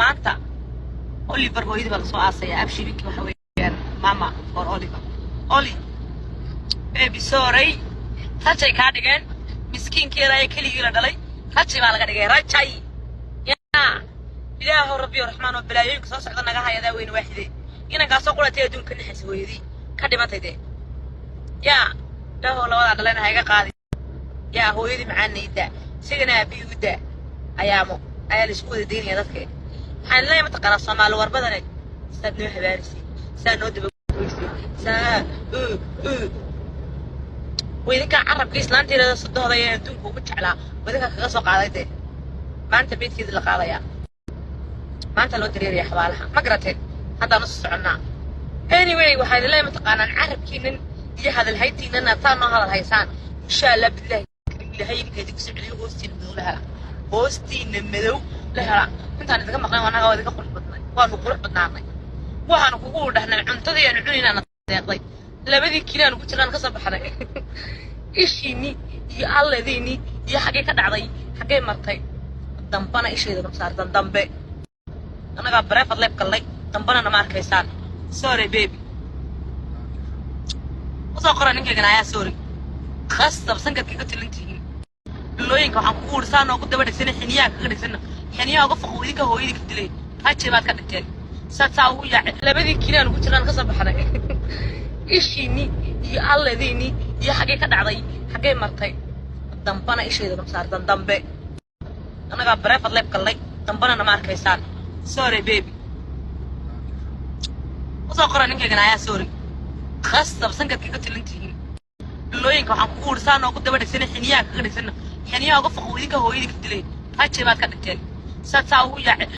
maanta Oliver hooyadii baa soo aasay abshiriki waxa weeyaan mama for Oliver Oli baby sorry rajay ka dhigeen miskiinkeeda ay kaliya la dhalay rajay baa laga dhigay rajay yaa ilaahu rabbi raxmaan oo bilaayeenka soo socda naga hayada weyn waaxide inanka soo qolatay adduunka nixis hooyadii ka dhimatay yaa ilaahu labada dhalayna hayga qaadi yaa hooyadii macaanayda sidana biyuuda ayaamo ayaa la isku wada deynaya dadka waxaan leeyahay mataqaanaa Soomaali warbadanay sadnoo habaarisi saanoo daba saa weydinka carabka islaanteeda sadooda ee adduunka ugu jeclaa wadinka kaga soo qaaday maanta beedkeeda la qaadaya maanta loo dareeriya xabaalaha ma garateen haddaan u soconaa anyway waxaan leeyahay mataqaanaa carabkiinan iyo hadal haytiinana taan oo hadal haysaan insha Allah billahi ilaahay idinka ku siciliyo hoostiina madow la hela intaan idinka maqnay wanaga wadinka qurux badnay waanu qurux badnaanay waxaan kugu dhahnay cuntadii aan cunayna deeqday labadii kiilaan ugu jiraan ka soo baxnay ishiini iyo alladiini iyo xagee ka dhacday xagee martay dambana isheeda ma saartan dambe anaga bareefad leeb kallay dambana ma arkaysaan sorry baby وصل قرآن إنك جنايا سوري خاصة بس إنك كي قتل أنتي اللوين كم حقول سانة وقد بدك سنة حنياك غير سنة حنيا وقف خويك هو يدك تلي هاي شيء ما كان تاني ساتساوي يعني لبدي كنا نقول ترى نقص بحنا إيشيني يا الله ذيني يا حاجة كذا عضي حاجة مرتين دمبنا إيش هذا مسار دمبة أنا قاعد برا فضلك كلي دمبنا أنا ما أركيسان سوري بيبي وصل قرآن إنك جنايا سوري خاصة بس إنك كي قتل أنتي اللوين كم حقول سانة وقد بدك سنة حنياك غير سنة حنيا وقف خويك هو يدك تلي هاي شيء ما كان تاني ساتساوي يعني